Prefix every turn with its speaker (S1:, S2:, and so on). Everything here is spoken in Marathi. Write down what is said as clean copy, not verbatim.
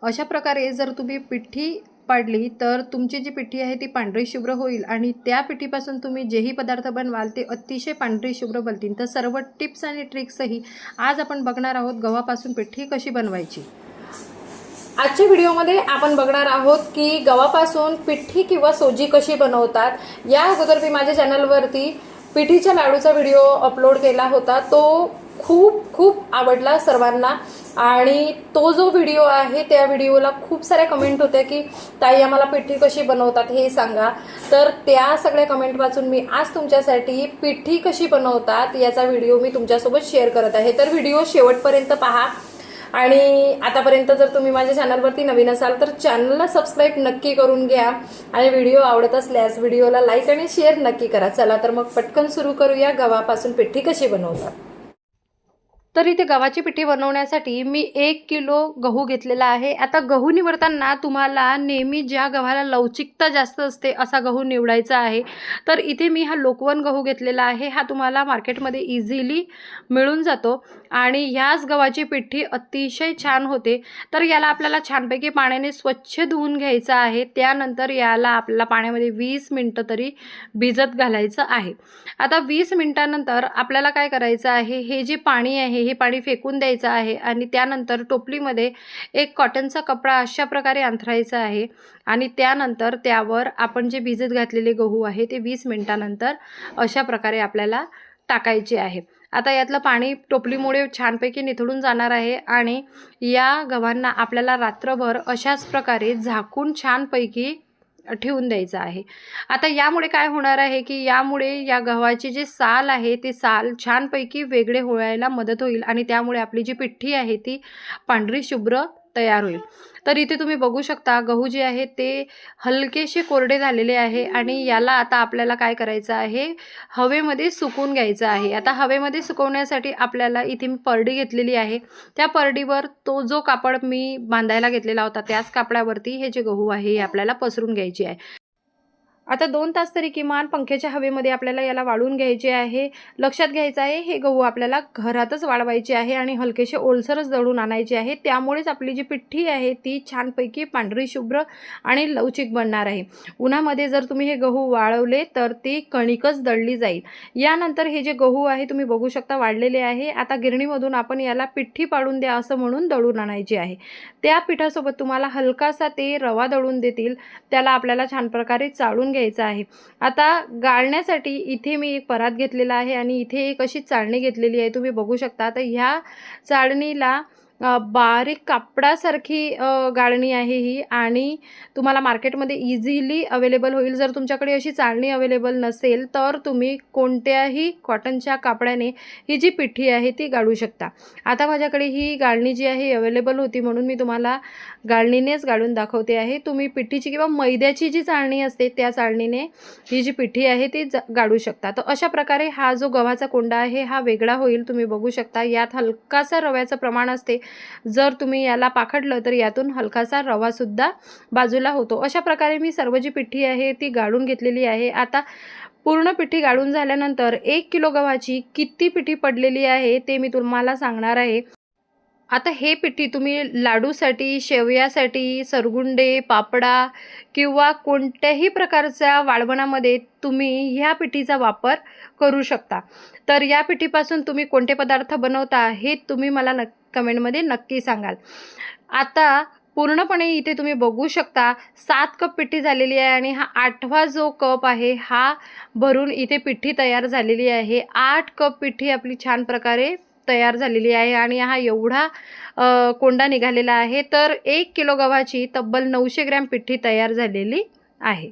S1: अशा प्रकारे जर तुम्ही पिठी पाडली तर तुमची जी पिठी आहे ती पांढरी शुभ्र होईल आणि त्या पिठीपासून तुम्ही जेही पदार्थ बनवाल ते अतिशय पांढरी शुभ्र बनतील। तर सर्व टिप्स आणि ट्रिक्सही आज आपण बघणार आहोत, गव्हापासून पिठी कशी बनवायची। आजच्या व्हिडिओमध्ये आपण बघणार आहोत की गव्हापासून पिठी किंवा सोजी कशी बनवतात। या अगोदर मी माझ्या चॅनलवरती पिठीच्या लाडूचा व्हिडिओ अपलोड केला होता, तो खूप आवडला सर्वांना आणि तो जो व्हिडिओ आहे त्या व्हिडिओला खूप साऱ्या कमेंट होत्या की ताई आम्हाला पिठी कशी बनवतात हे सांगा। तर त्या सगळ्या कमेंट वाचून मी आज तुमच्यासाठी पिठी कशी बनवतात याचा व्हिडिओ मी तुमच्यासोबत शेअर करत आहे। तर व्हिडिओ शेवटपर्यंत पहा आणि आतापर्यंत जर तुम्ही माझ्या चॅनलवरती नवीन असाल तर चॅनलला सबस्क्राइब नक्की करून घ्या आणि व्हिडिओ आवडत असल्यास व्हिडिओला लाईक आणि शेअर नक्की करा। चला तर मग पटकन सुरू करूया, गव्हापासून पिठी कशी बनवतात। तर इथे गव्हाची पिठी बनवण्यासाठी मी 1 किलो गहू घेतलेला आहे। आता गहू निवडताना तुम्हाला नेहमी ज्या गव्हाला लवचिकता जास्त असते असा गहू निवडायचा आहे। तर इथे मी हा लोकवन गहू घेतलेला आहे, हा तुम्हाला मार्केटमध्ये इझिली मिळून जातो आणि ह्याच गव्हाची पिठी अतिशय छान होते। तर याला आपल्याला छानपैकी पाण्याने स्वच्छ धुवून घ्यायचं आहे। त्यानंतर याला आपल्याला पाण्यामध्ये 20 मिनिटं तरी भिजत घालायचं आहे। आता 20 मिनिटांनंतर आपल्याला काय करायचं आहे, हे जे पाणी आहे हे पाणी फेकून द्यायचं आहे आणि त्यानंतर टोपलीमध्ये एक कॉटनचा कपडा अशा प्रकारे अंथरायचा आहे आणि त्यानंतर त्यावर आपण जे भिजत घातलेले गहू आहे ते 20 मिनिटांनंतर अशा प्रकारे आपल्याला टाकायचे आहे। आता यातलं पाणी टोपलीमुळे छानपैकी निथळून जाणार आहे आणि या गव्हांना आपल्याला रात्रभर अशाच प्रकारे झाकून छानपैकी ठेवून द्यायचं आहे। आता यामुळे काय होणार आहे की यामुळे या गव्हाची जे साल आहे ते साल छानपैकी वेगळे होण्याला मदत होईल आणि त्यामुळे आपली जी पिठी आहे ती पांढरी शुभ्र तयार होईल। तर इथे तुम्ही बघू शकता गहू जे आहे ते हलकेसे कोरडे झालेले आहे आणि याला आता आपल्याला काय करायचं आहे, हवेमध्ये सुकवून घ्यायचं आहे। आता हवेमध्ये सुकवण्यासाठी आपल्याला इथे मी परडी घेतलेली आहे, त्या परडीवर तो जो कापड मी बांधायला घेतलेला होता त्याच कापडावरती हे जे गहू आहे हे आपल्याला पसरून घ्यायचे आहे। आता 2 तास तरी किमान पंख्याच्या हवेमध्ये आपल्याला याला वाळून घ्यायचे आहे। लक्षात घ्यायचं आहे हे गहू आपल्याला घरातच वाळवायचे आहे आणि हलकेसे ओलसरच दळून आणायचे आहे, त्यामुळेच आपली जी पिठी आहे ती छानपैकी पांढरी शुभ्र आणि लवचिक बनणार आहे। उन्हामध्ये जर तुम्ही हे गहू वाळवले तर ती कणिकच दळली जाईल। यानंतर हे जे गहू आहे तुम्ही बघू शकता वाळलेले आहे। आता गिरणीमधून आपण याला पिठी पाडून द्या असं म्हणून दळून आणायची आहे। त्या पिठासोबत तुम्हाला हलकासा ते रवा दळून देतील, त्याला आपल्याला छान प्रकारे चाळून घ्यायचा आहे। आता गाळण्यासाठी इथे मी एक परात घेतलेला आहे आणि इथे एक अशी चाळणी घेतलेली आहे, तुम्ही बघू शकता। तर ह्या चाळणीला बारीक कापडासारखी गाळणी आहे ही आणि तुम्हाला मार्केटमध्ये इझिली अवेलेबल होईल। जर तुमच्याकडे अशी चाळणी अवेलेबल नसेल तर तुम्ही कोणत्याही कॉटनच्या कापडाने ही जी पिठी आहे ती गाळू शकता। आता माझ्याकडे ही गाळणी जी आहे अवेलेबल होती म्हणून मी तुम्हाला गाळणीनेच गाळून दाखवते आहे। तुम्ही पिठीची किंवा मैद्याची जी चाळणी असते त्या चाळणीने ही जी पिठी आहे ती गाळू शकता। तर अशा प्रकारे हा जो गव्हाचा कोंडा आहे हा वेगळा होईल, तुम्ही बघू शकता। यात हलकासा रव्याचं प्रमाण असते, जर तुम्ही याला पाखडलं तर यातून हलकासा रवा सुद्धा बाजूला होतो। अशा प्रकारे मी सर्व जी पिठी आहे ती गाळून घेतलेली आहे। आता पूर्ण पिठी गाळून झाल्यानंतर 1 किलो गव्हाची किती पिठी पडलेली आहे ते मी तुम्हाला सांगणार आहे। आता हे पिठी तुम्ही लाडूसाठी, शेवयासाठी, सरगुंडे, पापडा किंवा कोणत्याही प्रकारच्या वाळवणामध्ये तुम्ही ह्या पिठीचा वापर करू शकता। तर या पिठीपासून तुम्ही कोणते पदार्थ बनवता हे तुम्ही मला कमेंटमध्ये नक्की सांगाल। आता पूर्णपणे इथे तुम्ही बघू शकता 7 कप पिठी झालेली आहे आणि हा 8वा जो कप आहे हा भरून इथे पिठी तयार झालेली आहे। 8 कप पिठी आपली छान प्रकारे तयार झालेली आहे आणि हा एवढा कोंडा निघालेला आहे। तर 1 किलो गव्हाची तब्बल 900 ग्रॅम पिठी तयार झालेली आहे।